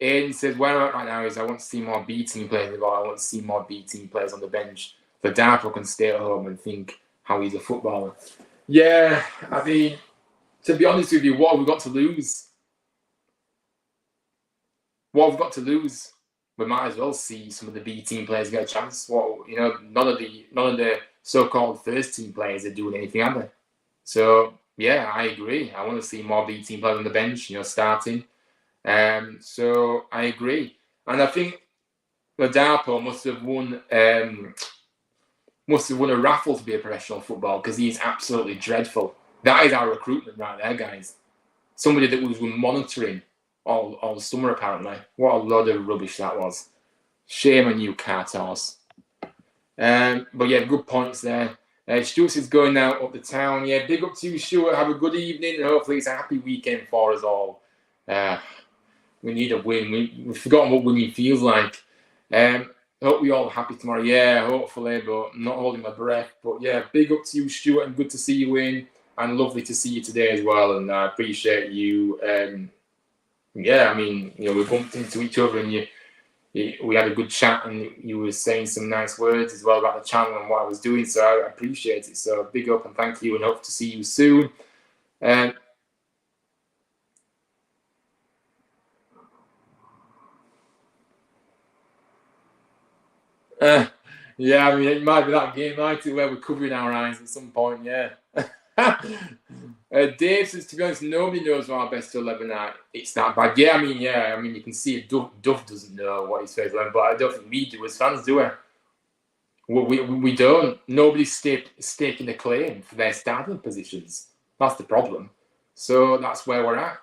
Aiden says, where I'm at right now is I want to see more B team players in the ball. I want to see more B team players on the bench. So Darko can stay at home and think how he's a footballer. Yeah, to be honest with you, what have we got to lose? We might as well see some of the B team players get a chance. None of the so-called first team players are doing anything, are they? So yeah, I agree. I want to see more B team players on the bench, starting. So I agree, and I think Ladapo must have won a raffle to be a professional football, because he is absolutely dreadful. That is our recruitment right there, guys. Somebody that we've been monitoring all summer, apparently. What a load of rubbish that was. Shame on you, Cartors. But yeah, good points there. Stuart is going now up the town. Yeah, big up to you, Stuart. Have a good evening, and hopefully it's a happy weekend for us all. We need a win. We've forgotten what winning feels like. Hope we all are happy tomorrow. Yeah, hopefully, but I'm not holding my breath. But yeah, big up to you, Stuart, and good to see you in. And lovely to see you today as well. And I appreciate you. We bumped into each other, and we had a good chat, and you were saying some nice words as well about the channel and what I was doing. So I appreciate it. So big up and thank you, and hope to see you soon. Yeah, I mean, it might be that game, might it, where we're covering our eyes at some point, yeah. Dave says, to be honest, nobody knows what our best 11 are. It's that bad. Yeah, I mean, you can see Duff doesn't know what his first 11, but I don't think we do as fans, do we? We don't. Nobody's staking a claim for their starting positions. That's the problem. So that's where we're at.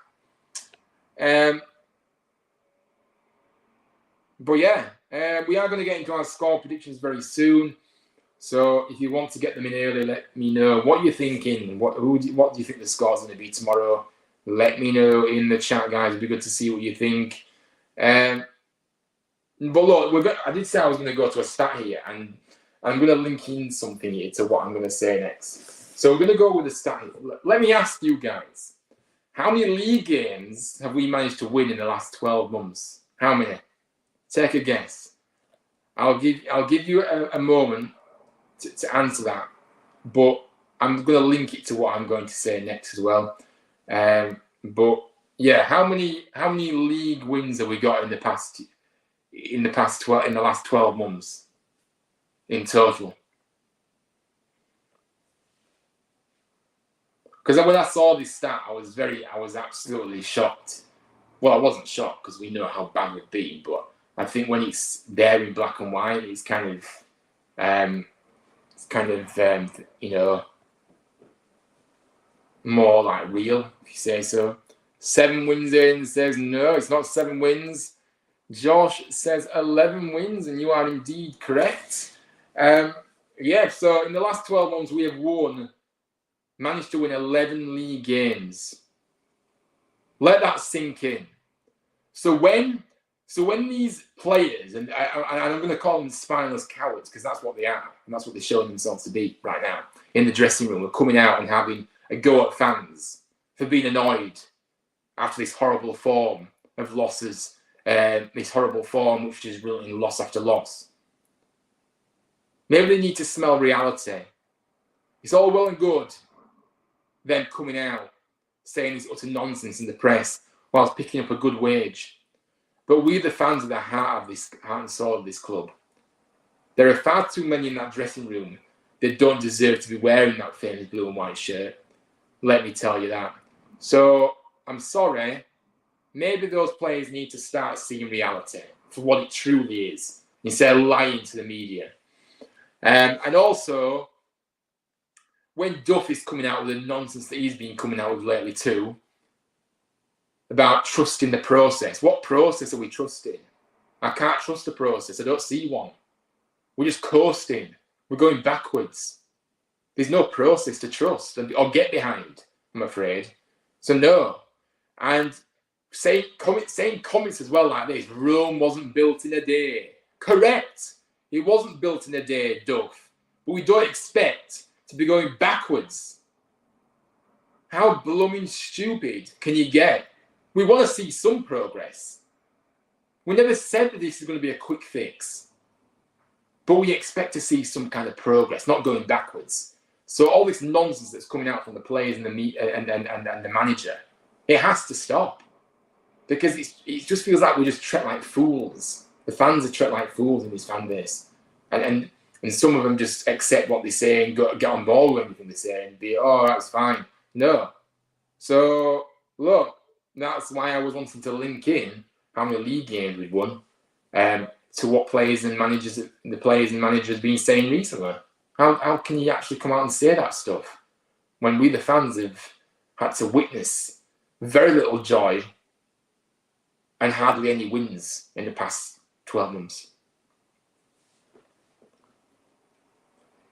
But yeah, we are going to get into our score predictions very soon. So if you want to get them in early, let me know what you're thinking. What do you think the score's going to be tomorrow? Let me know in the chat, guys. It'd be good to see what you think. But look, I did say I was going to go to a stat here, and I'm going to link in something here to what I'm going to say next. So we're going to go with a stat here. Let me ask you guys, how many league games have we managed to win in the last 12 months? How many? Take a guess. I'll give you a moment to answer that, but I'm going to link it to what I'm going to say next as well. But yeah, how many league wins have we got in the last 12 months in total? Because when I saw this stat, I was absolutely shocked. Well, I wasn't shocked because we know how bad we've been, but I think when it's there in black and white, it's kind of more like real, if you say so. 7 wins in, says no, it's not 7 wins. Josh says 11 wins, and you are indeed correct. Yeah, so in the last 12 months, we have managed to win 11 league games. Let that sink in. So when these players, and I'm going to call them spineless cowards, because that's what they are, and that's what they're showing themselves to be right now in the dressing room, are coming out and having a go at fans for being annoyed after this horrible form of losses, this horrible form which is really loss after loss. Maybe they need to smell reality. It's all well and good them coming out saying this utter nonsense in the press whilst picking up a good wage. But we, the fans, are the heart and soul of this club. There are far too many in that dressing room that don't deserve to be wearing that famous blue and white shirt. Let me tell you that. So, I'm sorry. Maybe those players need to start seeing reality for what it truly is, instead of lying to the media. And also, when Duff is coming out with the nonsense that he's been coming out with lately too, about trusting the process. What process are we trusting? I can't trust the process. I don't see one. We're just coasting. We're going backwards. There's no process to trust or get behind, I'm afraid. So no. And saying comments as well like this, Rome wasn't built in a day. Correct. It wasn't built in a day, Duff. But we don't expect to be going backwards. How blooming stupid can you get? We want to see some progress. We never said that this is going to be a quick fix. But we expect to see some kind of progress, not going backwards. So all this nonsense that's coming out from the players and the manager, it has to stop. Because it just feels like we just treat like fools. The fans are treated like fools in this fan base. And some of them just accept what they say and get on board with everything they say and be, oh, that's fine. No. So, look, that's why I was wanting to link in how many league games we've won to what the players and managers have been saying recently. How can you actually come out and say that stuff when we, the fans, have had to witness very little joy and hardly any wins in the past 12 months?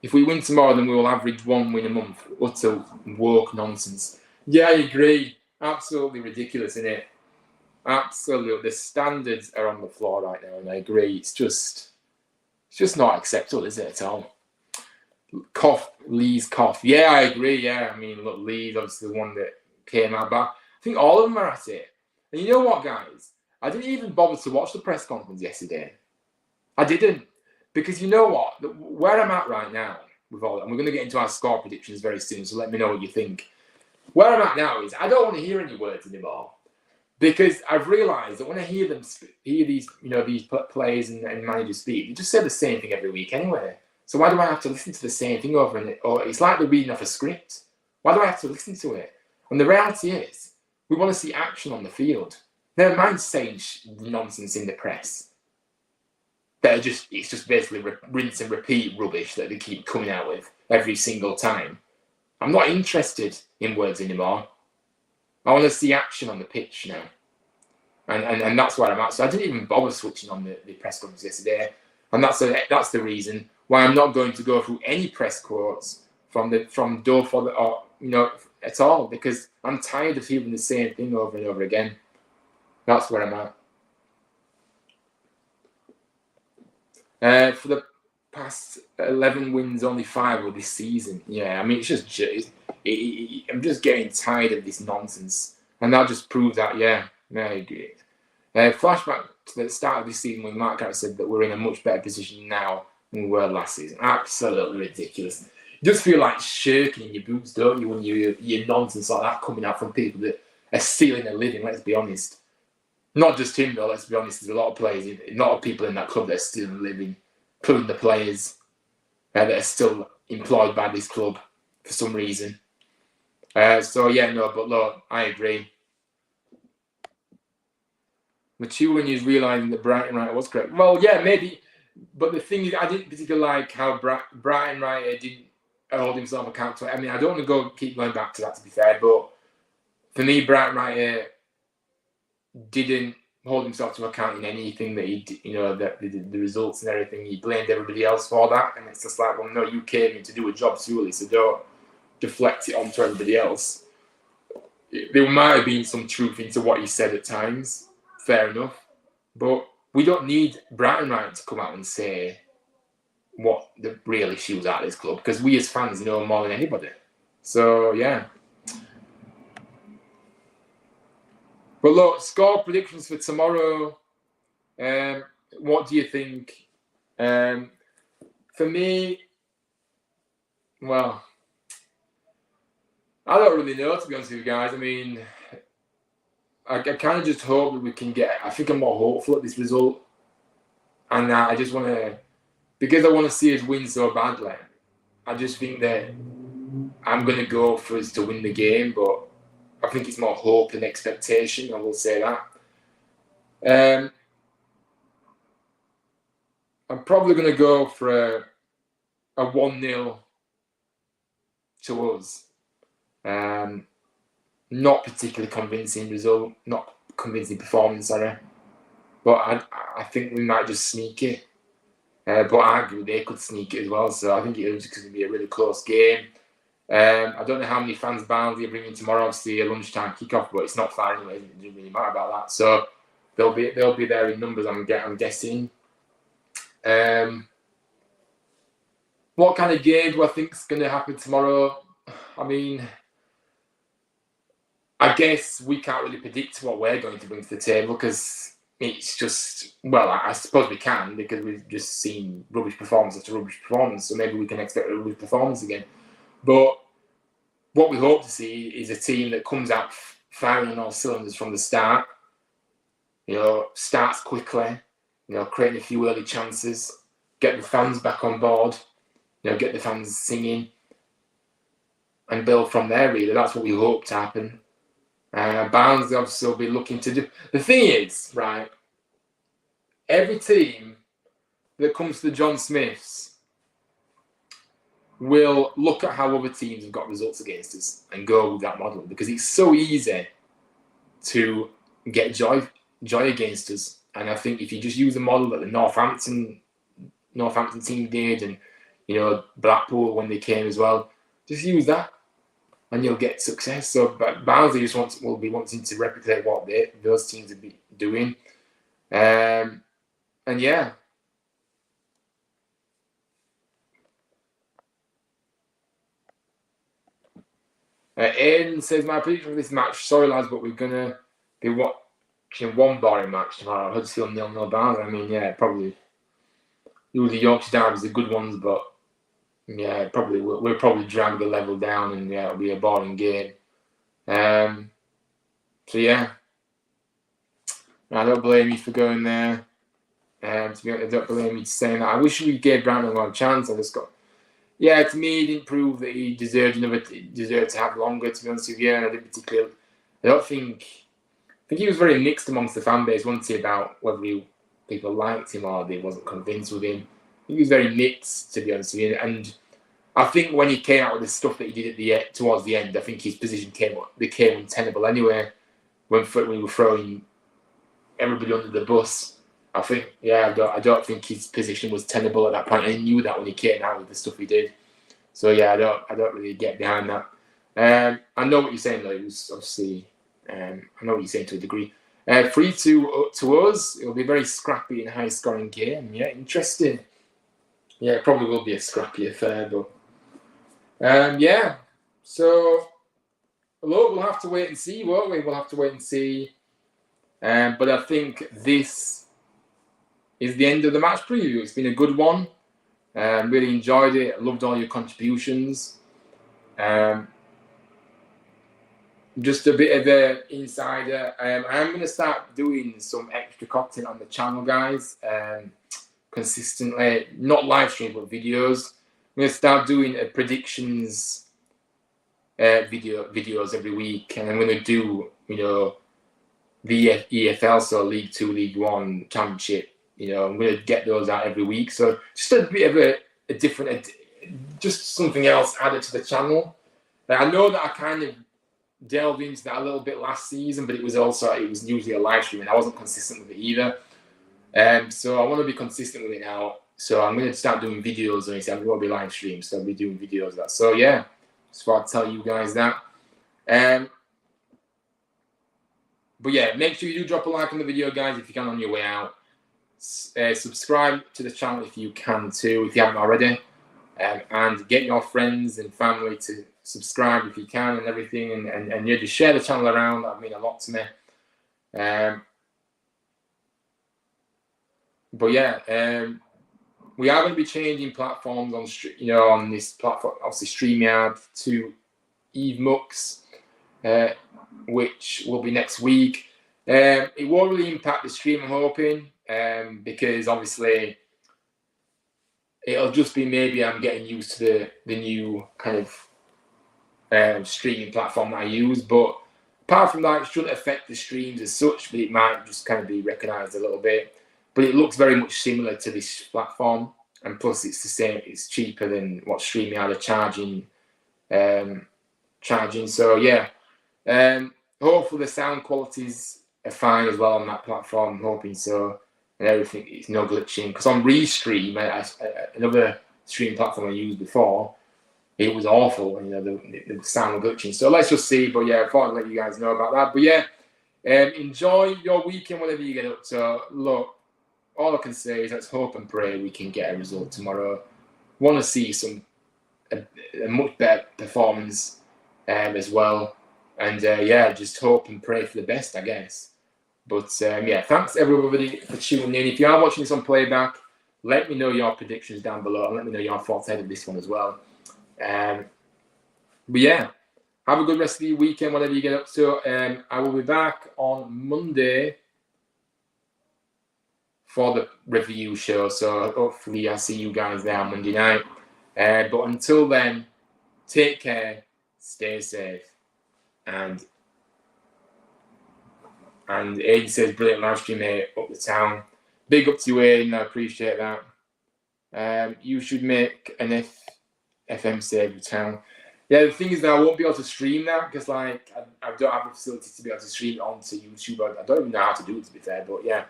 If we win tomorrow, then we will average 1 win a month. Utter woke nonsense. Yeah, I agree. Absolutely ridiculous, isn't it? Absolutely. The standards are on the floor right now, and I agree. It's just not acceptable, is it, at all? Lee's cough. Yeah, I agree. Yeah, I mean, look, Lee's obviously the one that came out, but I think all of them are at it. And you know what, guys? I didn't even bother to watch the press conference yesterday. I didn't. Because you know what? Where I'm at right now with all that, and we're going to get into our score predictions very soon, so let me know what you think. Where I'm at now is I don't want to hear any words anymore. Because I've realised that when I hear these players and managers speak, they just say the same thing every week anyway. So why do I have to listen to the same thing over and or it's like they're reading off a script. Why do I have to listen to it? And the reality is, we want to see action on the field. Never mind saying nonsense in the press. It's just basically rinse and repeat rubbish that they keep coming out with every single time. I'm not interested in words anymore. I want to see action on the pitch now. And that's where I'm at. So I didn't even bother switching on the press conference yesterday. And that's the reason why I'm not going to go through any press quotes from Doe or at all, because I'm tired of hearing the same thing over and over again. That's where I'm at. For the past 11 wins, only 5 were this season. Yeah, I mean, I'm just getting tired of this nonsense. And that just proves that, I agree. Flashback to the start of this season when Mark Garrett said that we're in a much better position now than we were last season. Absolutely ridiculous. You just feel like shirking in your boots, don't you, when you hear nonsense like that coming out from people that are stealing a living, let's be honest. Not just him, though, let's be honest. There's a lot of players, a lot of people in that club that are stealing a living, including the players that are still employed by this club for some reason. But look, I agree. Mature when he's realising that Brighton Wright was correct. Well, yeah, maybe. But the thing is, I didn't particularly like how Brighton Wright didn't hold himself accountable. I mean, I don't want to keep going back to that, to be fair. But for me, Brighton Wright didn't hold himself to account in anything that he did, the results and everything. He blamed everybody else for that. And it's just like, well, no, you came in to do a job, Sully, so don't deflect it onto everybody else. There might have been some truth into what he said at times. Fair enough. But we don't need Brighton Wright to come out and say what the real issues are at this club, because we as fans know more than anybody. So, yeah. But look, score predictions for tomorrow. What do you think? For me, well, I don't really know, to be honest with you guys. I mean, I kind of just hope that we can I think I'm more hopeful at this result. And I just want to, because I want to see us win so badly, I just think that I'm going to go for us to win the game, but I think it's more hope than expectation, I will say that. I'm probably going to go for a 1-0 to us. Not particularly convincing result, not convincing performance, sorry. But I think we might just sneak it. But arguably they could sneak it as well. So I think it's going to be a really close game. I don't know how many fans Barnsley are bringing tomorrow. Obviously, a lunchtime kickoff, but it's not far anyway. It doesn't really matter about that. So they'll be there in numbers. I'm guessing. What kind of game do I think is going to happen tomorrow? I mean, I guess we can't really predict what we're going to bring to the table, because it's just, well, I suppose we can, because we've just seen rubbish performance after rubbish performance, so maybe we can expect a rubbish performance again. But what we hope to see is a team that comes out firing on all cylinders from the start, starts quickly, creating a few early chances, get the fans back on board, get the fans singing, and build from there, really. That's what we hope to happen. Barnsley obviously will be looking to do. The thing is, right, every team that comes to the John Smiths will look at how other teams have got results against us and go with that model, because it's so easy to get joy against us. And I think if you just use the model that the Northampton team did, and Blackpool when they came as well, just use that and you'll get success. So Barnsley just will be wanting to replicate what those teams have been doing. And yeah. Aiden says, my prediction for this match, sorry lads, but we're going to be one boring match tomorrow. Huddersfield 0-0 Barnsley. I mean, yeah, probably. Usually Yorkshire derbies are good ones, but yeah, probably we'll probably drag the level down, and yeah, it'll be a boring game. So yeah, I don't blame you for going there. To be honest, I don't blame you for saying that. I wish we gave Brown a chance. Yeah, to me, he didn't prove that he deserved to have longer. To be honest with you, and I didn't particularly. I think he was very mixed amongst the fan base, wasn't he, about whether people liked him or they wasn't convinced with him. He was very mixed, to be honest with you, and I think when he came out with the stuff that he did towards the end, I think his position became untenable anyway. When we were throwing everybody under the bus, I think, yeah, I don't think his position was tenable at that point. And he knew that when he came out with the stuff he did. So yeah, I don't really get behind that. I know what you're saying though. It was obviously, I know what you're saying to a degree. 3-2 to us. It'll be a very scrappy and high scoring game. Yeah, interesting. Yeah, it probably will be a scrappy affair, but yeah. So look, we'll have to wait and see, won't we? We'll have to wait and see. But I think this is the end of the match preview. It's been a good one. Really enjoyed it. Loved all your contributions. Just a bit of an insider. I'm going to start doing some extra content on the channel, guys. Consistently, not live stream, but videos. I'm going to start doing predictions videos every week, and I'm going to do, the EFL, so League 2, League 1, Championship. I'm going to get those out every week. So just a bit of a different, just something else added to the channel. I know that I kind of delved into that a little bit last season, but it was usually a live stream, and I wasn't consistent with it either. So I want to be consistent with it now. So I'm going to start doing videos, and I'm going to be live streams, so I'll be doing videos of that. So yeah, just thought I'd tell you guys that. But yeah, make sure you do drop a like on the video, guys, if you can on your way out. Subscribe to the channel if you can too, if you haven't already. And get your friends and family to subscribe if you can and everything. And yeah, just share the channel around. That would mean a lot to me. But yeah, we are going to be changing platforms on this platform, obviously StreamYard, to EveMux, which will be next week. It won't really impact the stream, I'm hoping, because obviously it'll just be maybe I'm getting used to the new kind of streaming platform that I use. But apart from that, it shouldn't affect the streams as such, but it might just kind of be recognised a little bit. But it looks very much similar to this platform, and plus it's the same. It's cheaper than what StreamYard are charging. So yeah, hopefully the sound qualities are fine as well on that platform. I'm hoping so, and everything. It's no glitching, because on Restream, another stream platform I used before, it was awful. The sound glitching. So let's just see. But yeah, I thought I'd let you guys know about that. But yeah, enjoy your weekend, whatever you get up to. Look, all I can say is let's hope and pray we can get a result tomorrow. Want to see a much better performance as well. And yeah, just hope and pray for the best, I guess. But yeah, thanks everybody for tuning in. If you are watching this on playback, let me know your predictions down below, and let me know your thoughts ahead of this one as well. But yeah, have a good rest of your weekend, whatever you get up to. I will be back on Monday for the review show, so hopefully I'll see you guys there on Monday night. But until then, take care, stay safe, and Aiden says, brilliant live stream here up the town. Big up to you, Aiden, I appreciate that. You should make an FM save the town. Yeah, the thing is that I won't be able to stream that, because I don't have the facility to be able to stream it onto YouTube. I don't even know how to do it, to be fair, but yeah.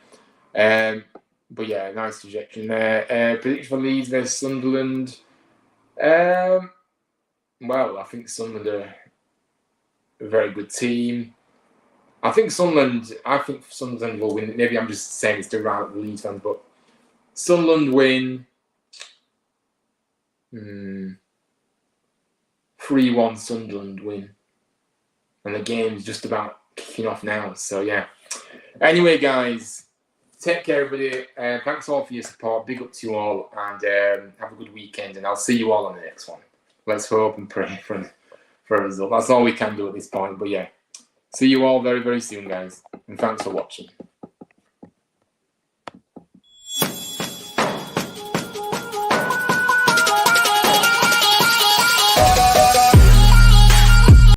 But yeah, nice suggestion there. Prediction for Leeds versus Sunderland. Well, I think Sunderland are a very good team. I think Sunderland will win. Maybe I'm just saying this to round up the Leeds fans, but Sunderland win 3-1 Sunderland win. And the game's just about kicking off now. So yeah. Anyway, guys, take care, everybody. Thanks all for your support. Big up to you all, and have a good weekend. And I'll see you all on the next one. Let's hope and pray for a result. That's all we can do at this point. But yeah, see you all very, very soon, guys. And thanks for watching.